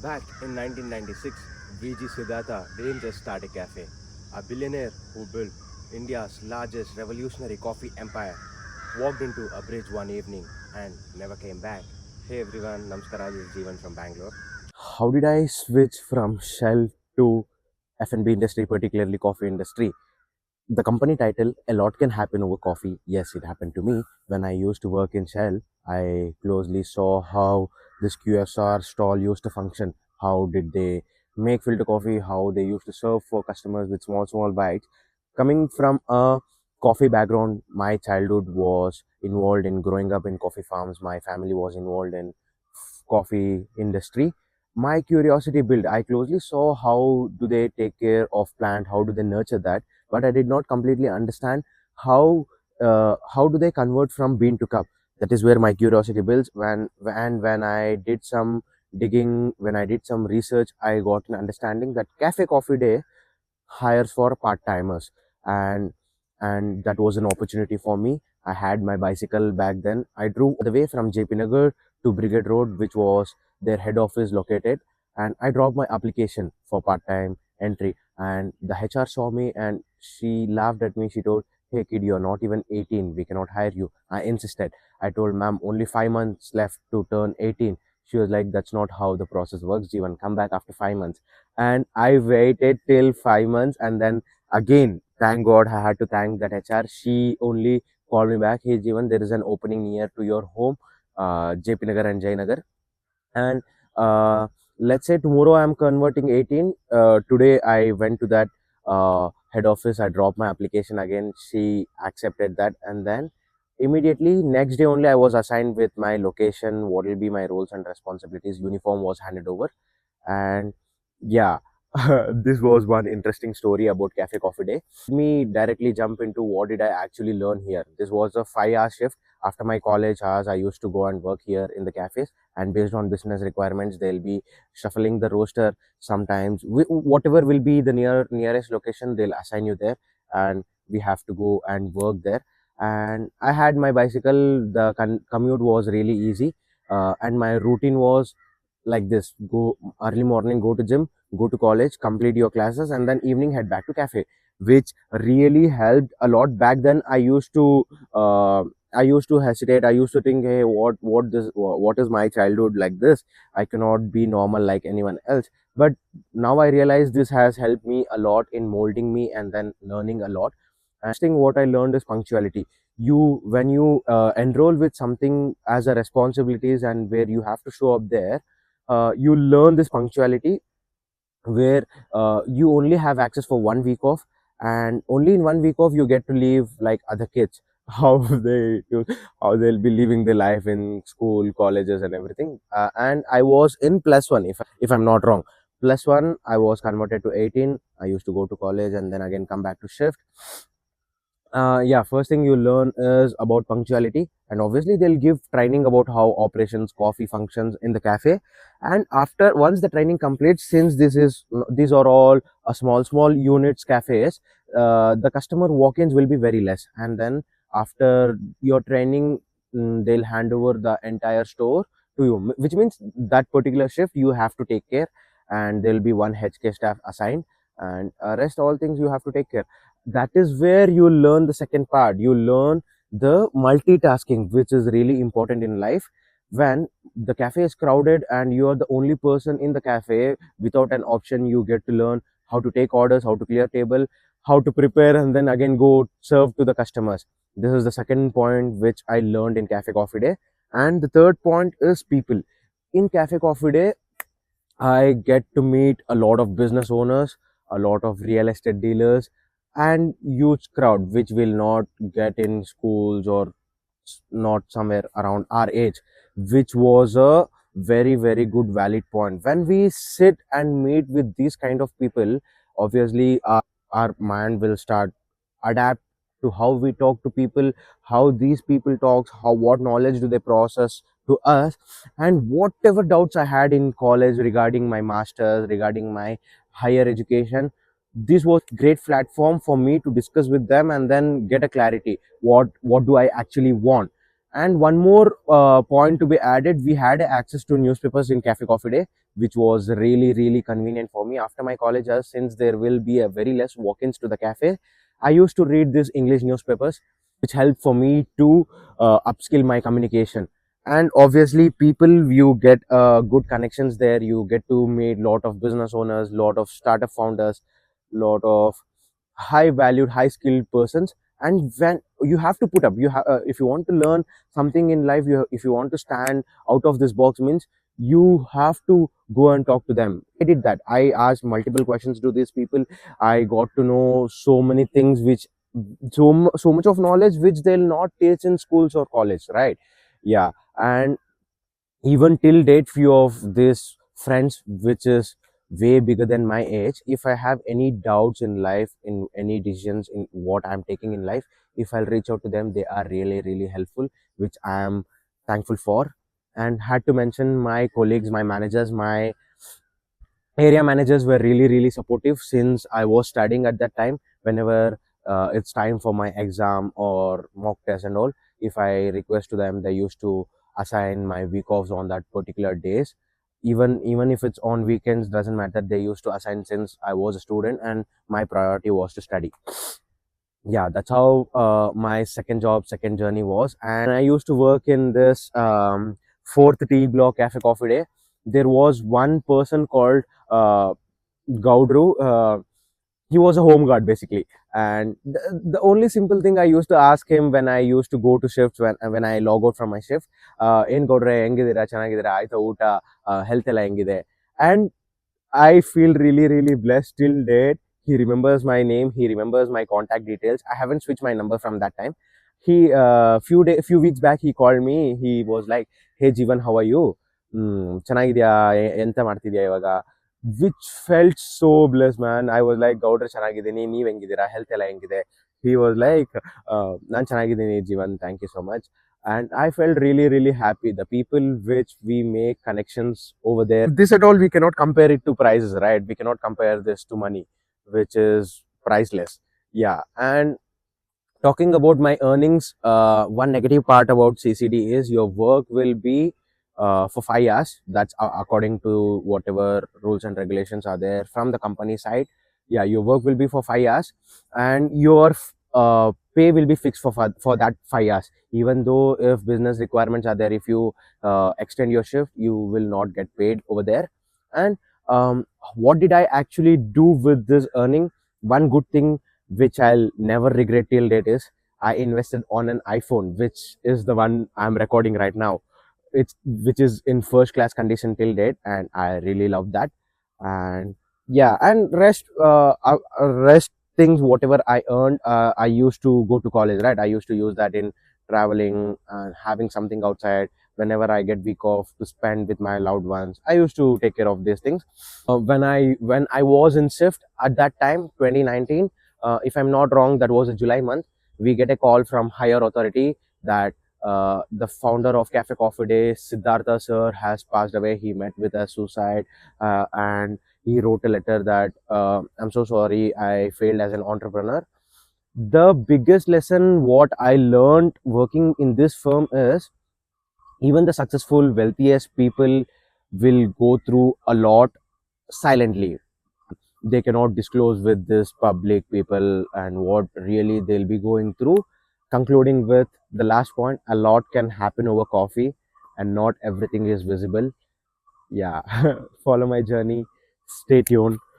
Back in 1996, VG Siddhartha didn't just start a cafe. A billionaire who built India's largest revolutionary coffee empire walked into a bridge one evening and never came back. Hey everyone, Namaskara, this is Jeevann from Bangalore. How did I switch from Shell to F&B industry, particularly coffee industry? The company title, a lot can happen over coffee. Yes, it happened to me. When I used to work in Shell, I closely saw how this QSR stall used to function. How did they make filter coffee? How they used to serve for customers with small bites. Coming from a coffee background, my childhood was involved in growing up in coffee farms. My family was involved in coffee industry. My curiosity built. I closely saw how do they take care of plant, how do they nurture that, but I did not completely understand how do they convert from bean to cup. That is where my curiosity builds. When I did some digging, when I did some research, I got an understanding that Cafe Coffee Day hires for part timers, and that was an opportunity for me. I had my bicycle back then. I drove the way from JP Nagar to Brigade Road, which was their head office located, and I dropped my application for part time entry. And the HR saw me and she laughed at me. She told, "Hey kid, you're not even 18. We cannot hire you." I insisted. I told, "Ma'am, only 5 months left to turn 18." She was like, "That's not how the process works, Jeevan. Come back after 5 months." And I waited till 5 months, and then again, thank God, I had to thank that HR. She only called me back. "Hey Jeevan, there is an opening near to your home, JP Nagar and Jayanagar, and let's say tomorrow I'm converting 18. Today I went to that head office. I dropped my application again. She accepted that, and then immediately next day only I was assigned with my location, what will be my roles and responsibilities. Uniform was handed over, and yeah, this was one interesting story about Cafe Coffee Day. Let me directly jump into what did I actually learn here. This was a 5 hour shift. After my college hours, I used to go and work here in the cafes, and based on business requirements, they'll be shuffling the roster. Sometimes whatever will be the nearest location, they'll assign you there, and we have to go and work there. And I had my bicycle. The commute was really easy, and my routine was like this: go early morning, go to gym, go to college, complete your classes, and then evening head back to cafe, which really helped a lot. Back then I used to hesitate. I used to think, hey, what is my childhood like this? I cannot be normal like anyone else. But now I realize this has helped me a lot in molding me and then learning a lot. And thing what I learned is punctuality. You when you enroll with something as a responsibilities and where you have to show up there, you learn this punctuality, where you only have access for 1 week off, and only in 1 week off you get to leave like other kids. how they how they'll be living their life in school, colleges and everything. And I was in plus one, if I'm not wrong. Plus one, I was converted to 18. I used to go to college and then again come back to shift. Yeah, first thing you learn is about punctuality, and obviously they'll give training about how operations coffee functions in the cafe. And after once the training completes, since these are all a small units cafes, the customer walk-ins will be very less. And then after your training, they'll hand over the entire store to you, which means that particular shift you have to take care, and there'll be one HK staff assigned, and rest all things you have to take care. That is where you learn the second part. You learn the multitasking, which is really important in life. When the cafe is crowded and you are the only person in the cafe without an option, you get to learn how to take orders, how to clear table, how to prepare, and then again go serve to the customers. This is the second point which I learned in Cafe Coffee Day. And the third point is people. In Cafe Coffee Day, I get to meet a lot of business owners, a lot of real estate dealers, and huge crowd, which will not get in schools or not somewhere around our age, which was a very good valid point. When we sit and meet with these kind of people, obviously our mind will start adapt to how we talk to people, how these people talks, how what knowledge do they process to us. And whatever doubts I had in college regarding my masters, regarding my higher education, this was great platform for me to discuss with them and then get a clarity what do I actually want. And one more point to be added: we had access to newspapers in Cafe Coffee Day. which was really really convenient for me after my college. As since there will be a very less walk-ins to the cafe, I used to read these English newspapers, which helped for me to upskill my communication. And obviously people, you get good connections there, you get to meet lot of business owners, lot of startup founders, lot of high valued, high skilled persons. And when you have to put up, you have if you want to learn something in life, if you want to stand out of this box, means you have to go and talk to them. I did that. I asked multiple questions to these people. I got to know so many things, which so much of knowledge which they'll not teach in schools or college, right? Yeah. And even till date, few of these friends which is way bigger than my age, if I have any doubts in life, in any decisions in what I'm taking in life, if I'll reach out to them, they are really really helpful, which I am thankful for. And had to mention my colleagues, my managers, my area managers were really really supportive since I was studying at that time. Whenever it's time for my exam or mock test and all, if I request to them, they used to assign my week offs on that particular days. Even if it's on weekends, doesn't matter, they used to assign, since I was a student and my priority was to study. Yeah, that's how my second journey was. And I used to work in this fourth T block cafe coffee day. There was one person called Gaudru. He was a home guard basically. And the only simple thing I used to ask him when I used to go to shifts, when I log out from my shift, ಏನ್ ಗೌಡ್ರೆ ಹೆಂಗಿದ್ದೀರಾ, ಚೆನ್ನಾಗಿದ್ದೀರಾ, ಆಯ್ತಾ ಊಟ, health ಎಲ್ಲ ಹೆಂಗಿದೆ. And I feel really, really blessed till date. He remembers my name. He remembers my contact details. I haven't switched my number from that time. He few weeks back he called me. He was like, "Hey Jeevann, how are you? ಚೆನ್ನಾಗಿದ್ಯಾ, ಎಂತ ಮಾಡ್ತಿದ್ಯಾ ಇವಾಗ?" Which felt so blessed, man. I was like, "ಗೌಡ್ರೆ ಚೆನ್ನಾಗಿದ್ದೀನಿ, ನೀವ್ ಹೆಂಗಿದ್ದೀರಾ, health ಎಲ್ಲ ಹೆಂಗಿದೆ?" He was like, "ನಾನ್ ಚೆನ್ನಾಗಿದ್ದೀನಿ Jeevan, thank you so much." And I felt really really happy. The people which we make connections over there, this at all we cannot compare it to prices, right? We cannot compare this to money, which is priceless. Yeah. And talking about my earnings, one negative part about CCD is your work will be for 5 hours. That's according to whatever rules and regulations are there from the company side. Yeah, your work will be for 5 hours, and your pay will be fixed for that 5 hours. Even though if business requirements are there, if you extend your shift, you will not get paid over there. And what did I actually do with this earning? One good thing which I'll never regret till date is I invested on an iPhone, which is the one I'm recording right now. It's which is in first class condition till date, and I really love that. And yeah, and rest things whatever I earned, I used to go to college, right? I used to use that in traveling and having something outside. Whenever I get week off to spend with my loved ones, I used to take care of these things. When I was in shift at that time, 2019, if I'm not wrong, that was a July month. We get a call from higher authority that the founder of Cafe Coffee Day, Siddhartha sir, has passed away. He met with a suicide, and he wrote a letter that I'm so sorry, I failed as an entrepreneur. The biggest lesson what I learned working in this firm is even the successful, wealthiest people will go through a lot silently. They cannot disclose with this public people and what really they'll be going through. Concluding with the last point, a lot can happen over coffee and not everything is visible. Yeah. Follow my journey, stay tuned.